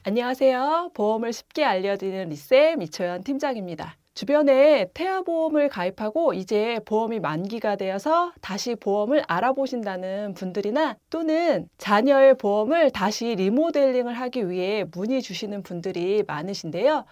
안녕하세요. 보험을 쉽게 알려드리는 리쌤 이초연 팀장입니다. 주변에 태아보험을 가입하고 이제 보험이 만기가 되어서 다시 보험을 알아보신다는 분들이나 또는 자녀의 보험을 다시 리모델링을 하기 위해 문의 주시는 분들이 많으신데요.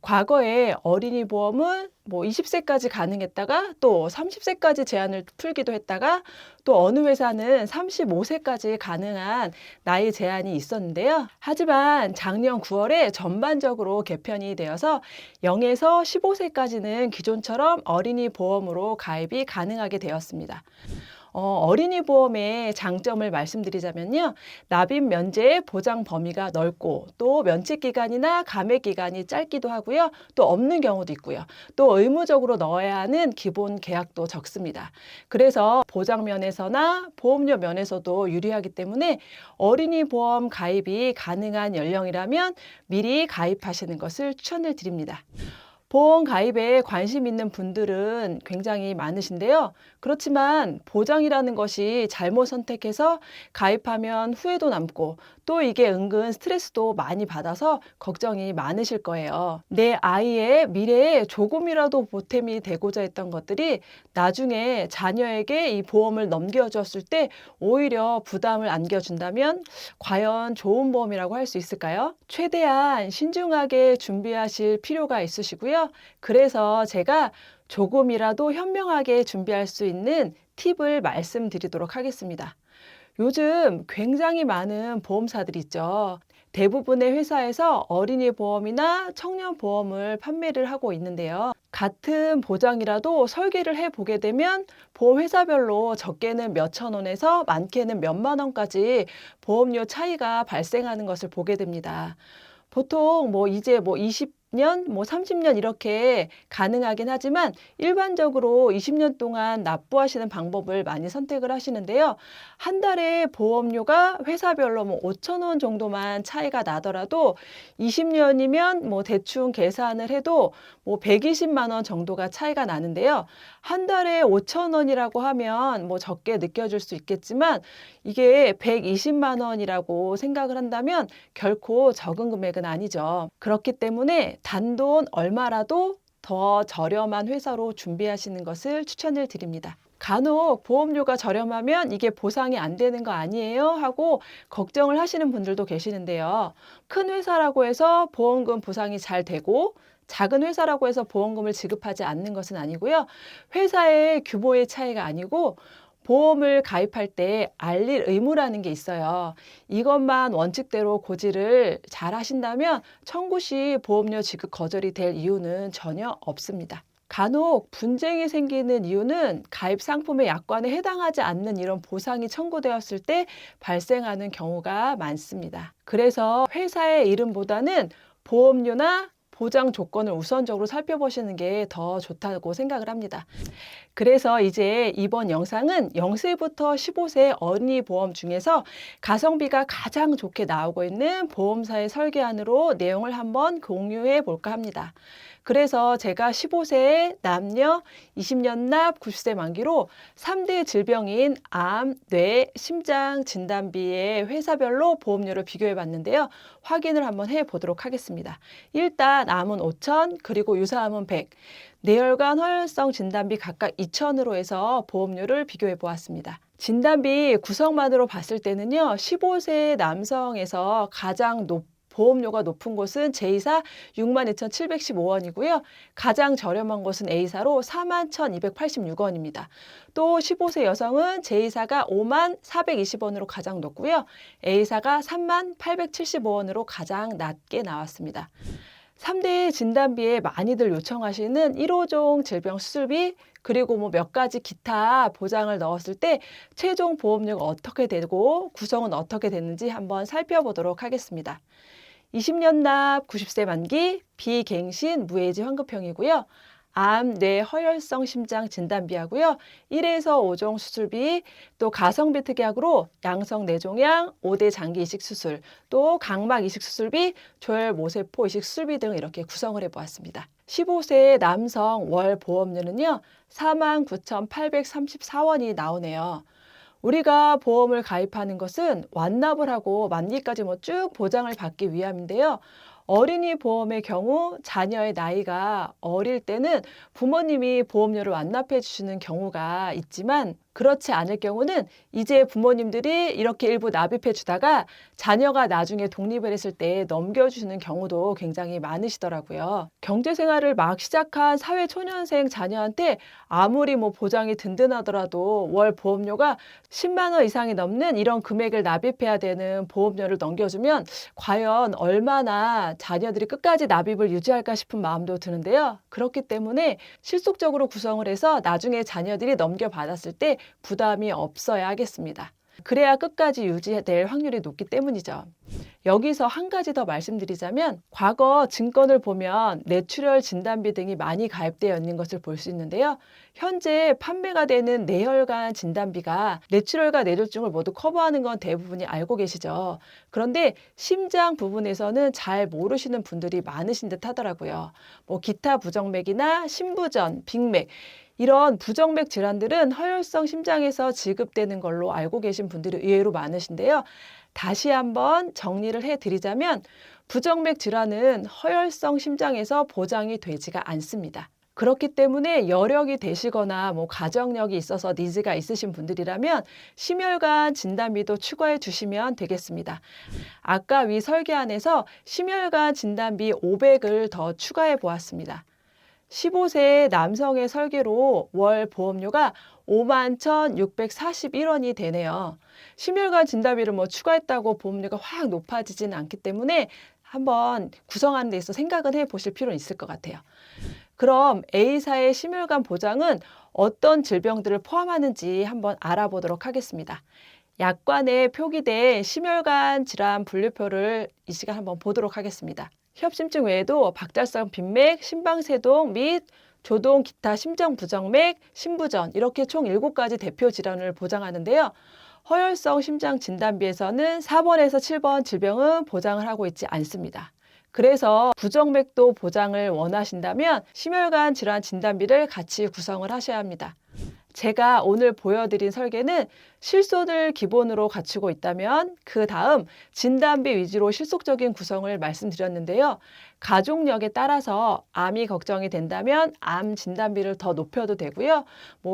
과거에 어린이 보험은 20세까지 가능했다가 또 30세까지 제한을 풀기도 했다가 또 어느 회사는 35세까지 가능한 나이 제한이 있었는데요. 하지만 작년 9월에 전반적으로 개편이 되어서 0에서 15세까지는 기존처럼 어린이 보험으로 가입이 가능하게 되었습니다. 어린이 보험의 장점을 말씀드리자면요. 납입 면제의 보장 범위가 넓고 또 면책 기간이나 감액 기간이 짧기도 하고요. 또 없는 경우도 있고요. 또 의무적으로 넣어야 하는 기본 계약도 적습니다. 그래서 보장 면에서나 보험료 면에서도 유리하기 때문에 어린이 보험 가입이 가능한 연령이라면 미리 가입하시는 것을 추천을 드립니다. 보험 가입에 관심 있는 분들은 굉장히 많으신데요. 그렇지만 보장이라는 것이 잘못 선택해서 가입하면 후회도 남고 또 이게 은근 스트레스도 많이 받아서 걱정이 많으실 거예요. 내 아이의 미래에 조금이라도 보탬이 되고자 했던 것들이 나중에 자녀에게 이 보험을 넘겨줬을 때 오히려 부담을 안겨준다면 과연 좋은 보험이라고 할 수 있을까요? 최대한 신중하게 준비하실 필요가 있으시고요. 그래서 제가 조금이라도 현명하게 준비할 수 있는 팁을 말씀드리도록 하겠습니다. 요즘 굉장히 많은 보험사들이 있죠. 대부분의 회사에서 어린이 보험이나 청년 보험을 판매를 하고 있는데요. 같은 보장이라도 설계를 해보게 되면 보험회사별로 적게는 몇천 원에서 많게는 몇만 원까지 보험료 차이가 발생하는 것을 보게 됩니다. 보통 이제 20년, 30년 이렇게 가능하긴 하지만 일반적으로 20년 동안 납부하시는 방법을 많이 선택을 하시는데요. 한 달에 보험료가 회사별로 5천 원 정도만 차이가 나더라도 20년이면 대충 계산을 해도 120만 원 정도가 차이가 나는데요. 한 달에 5천 원이라고 하면 적게 느껴질 수 있겠지만 이게 120만 원이라고 생각을 한다면 결코 적은 금액은 아니죠. 그렇기 때문에 단돈 얼마라도 더 저렴한 회사로 준비하시는 것을 추천을 드립니다. 간혹 보험료가 저렴하면 이게 보상이 안 되는 거 아니에요? 하고 걱정을 하시는 분들도 계시는데요. 큰 회사라고 해서 보험금 보상이 잘 되고 작은 회사라고 해서 보험금을 지급하지 않는 것은 아니고요. 회사의 규모의 차이가 아니고 보험을 가입할 때 알릴 의무라는 게 있어요. 이것만 원칙대로 고지를 잘 하신다면 청구 시 보험료 지급 거절이 될 이유는 전혀 없습니다. 간혹 분쟁이 생기는 이유는 가입 상품의 약관에 해당하지 않는 이런 보상이 청구되었을 때 발생하는 경우가 많습니다. 그래서 회사의 이름보다는 보험료나 보장 조건을 우선적으로 살펴보시는 게 더 좋다고 생각을 합니다. 그래서 이제 이번 영상은 0세부터 15세 어린이 보험 중에서 가성비가 가장 좋게 나오고 있는 보험사의 설계안으로 내용을 한번 공유해 볼까 합니다. 그래서 제가 15세의 남녀 20년 납 90세 만기로 3대 질병인 암, 뇌, 심장 진단비의 회사별로 보험료를 비교해 봤는데요. 확인을 한번 해 보도록 하겠습니다. 일단 암은 5천, 그리고 유사암은 100, 뇌혈관 허혈성 진단비 각각 2천으로 해서 보험료를 비교해 보았습니다. 진단비 구성만으로 봤을 때는요. 15세 남성에서 가장 보험료가 높은 곳은 J사 62,715원이고요. 가장 저렴한 곳은 A사로 41,286원입니다. 또 15세 여성은 J사가 54,420원으로 가장 높고요. A사가 38,775원으로 가장 낮게 나왔습니다. 3대 진단비에 많이들 요청하시는 1호종 질병 수술비 그리고 몇 가지 기타 보장을 넣었을 때 최종 보험료가 어떻게 되고 구성은 어떻게 되는지 한번 살펴보도록 하겠습니다. 20년 납 90세 만기 비갱신 무해지 환급형이고요. 암, 뇌, 허혈성 심장 진단비하고요. 1에서 5종 수술비, 또 가성비 특약으로 양성 뇌종양, 5대 장기 이식 수술, 또 각막 이식 수술비, 조혈 모세포 이식 수술비 등 이렇게 구성을 해보았습니다. 15세 남성 월 보험료는요. 49,834원이 나오네요. 우리가 보험을 가입하는 것은 완납을 하고 만기까지 쭉 보장을 받기 위함인데요. 어린이 보험의 경우 자녀의 나이가 어릴 때는 부모님이 보험료를 완납해 주시는 경우가 있지만 그렇지 않을 경우는 이제 부모님들이 이렇게 일부 납입해 주다가 자녀가 나중에 독립을 했을 때 넘겨주시는 경우도 굉장히 많으시더라고요. 경제생활을 막 시작한 사회초년생 자녀한테 아무리 보장이 든든하더라도 월 보험료가 10만 원 이상이 넘는 이런 금액을 납입해야 되는 보험료를 넘겨주면 과연 얼마나 자녀들이 끝까지 납입을 유지할까 싶은 마음도 드는데요. 그렇기 때문에 실속적으로 구성을 해서 나중에 자녀들이 넘겨받았을 때 부담이 없어야 하겠습니다. 그래야 끝까지 유지될 확률이 높기 때문이죠. 여기서 한 가지 더 말씀드리자면 과거 증권을 보면 뇌출혈 진단비 등이 많이 가입되어 있는 것을 볼 수 있는데요. 현재 판매가 되는 뇌혈관 진단비가 뇌출혈과 뇌졸중을 모두 커버하는 건 대부분이 알고 계시죠. 그런데 심장 부분에서는 잘 모르시는 분들이 많으신 듯 하더라고요. 기타 부정맥이나 심부전, 빅맥 이런 부정맥 질환들은 허혈성 심장에서 지급되는 걸로 알고 계신 분들이 의외로 많으신데요. 다시 한번 정리를 해드리자면 부정맥 질환은 허혈성 심장에서 보장이 되지가 않습니다. 그렇기 때문에 여력이 되시거나 가정력이 있어서 니즈가 있으신 분들이라면 심혈관 진단비도 추가해 주시면 되겠습니다. 아까 위 설계안에서 심혈관 진단비 500을 더 추가해 보았습니다. 15세 남성의 설계로 월 보험료가 51,641원이 되네요. 심혈관 진단비를 추가했다고 보험료가 확 높아지진 않기 때문에 한번 구성하는 데 있어 생각은 해보실 필요는 있을 것 같아요. 그럼 A사의 심혈관 보장은 어떤 질병들을 포함하는지 한번 알아보도록 하겠습니다. 약관에 표기된 심혈관 질환 분류표를 이 시간 한번 보도록 하겠습니다. 협심증 외에도 박달성 빈맥, 심방세동 및 조동 기타 심정부정맥, 심부전 이렇게 총 7가지 대표 질환을 보장하는데요. 허혈성 심장 진단비에서는 4번에서 7번 질병은 보장을 하고 있지 않습니다. 그래서 부정맥도 보장을 원하신다면 심혈관 질환 진단비를 같이 구성을 하셔야 합니다. 제가 오늘 보여드린 설계는 실손을 기본으로 갖추고 있다면 그 다음 진단비 위주로 실속적인 구성을 말씀드렸는데요. 가족력에 따라서 암이 걱정이 된다면 암 진단비를 더 높여도 되고요.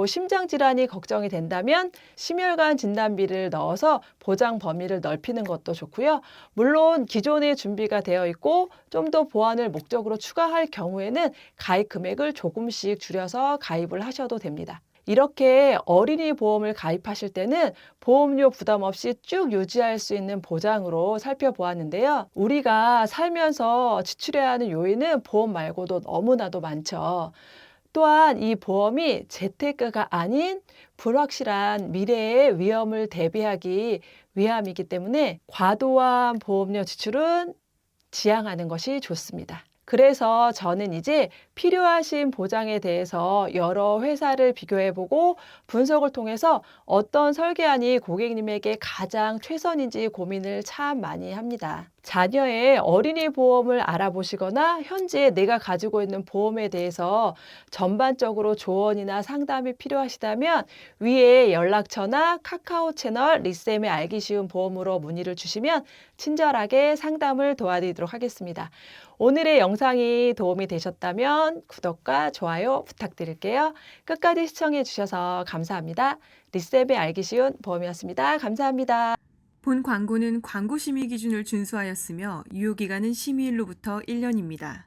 심장질환이 걱정이 된다면 심혈관 진단비를 넣어서 보장 범위를 넓히는 것도 좋고요. 물론 기존에 준비가 되어 있고 좀 더 보완을 목적으로 추가할 경우에는 가입 금액을 조금씩 줄여서 가입을 하셔도 됩니다. 이렇게 어린이 보험을 가입하실 때는 보험료 부담 없이 쭉 유지할 수 있는 보장으로 살펴보았는데요. 우리가 살면서 지출해야 하는 요인은 보험 말고도 너무나도 많죠. 또한 이 보험이 재테크가 아닌 불확실한 미래의 위험을 대비하기 위함이기 때문에 과도한 보험료 지출은 지양하는 것이 좋습니다. 그래서 저는 이제 필요하신 보장에 대해서 여러 회사를 비교해보고 분석을 통해서 어떤 설계안이 고객님에게 가장 최선인지 고민을 참 많이 합니다. 자녀의 어린이 보험을 알아보시거나 현재 내가 가지고 있는 보험에 대해서 전반적으로 조언이나 상담이 필요하시다면 위에 연락처나 카카오 채널 리쌤의 알기 쉬운 보험으로 문의를 주시면 친절하게 상담을 도와드리도록 하겠습니다. 오늘의 영상이 도움이 되셨다면 구독과 좋아요 부탁드릴게요. 끝까지 시청해 주셔서 감사합니다. 리쌤의 알기 쉬운 보험이었습니다. 감사합니다. 본 광고는 광고 심의 기준을 준수하였으며 유효기간은 심의일로부터 1년입니다.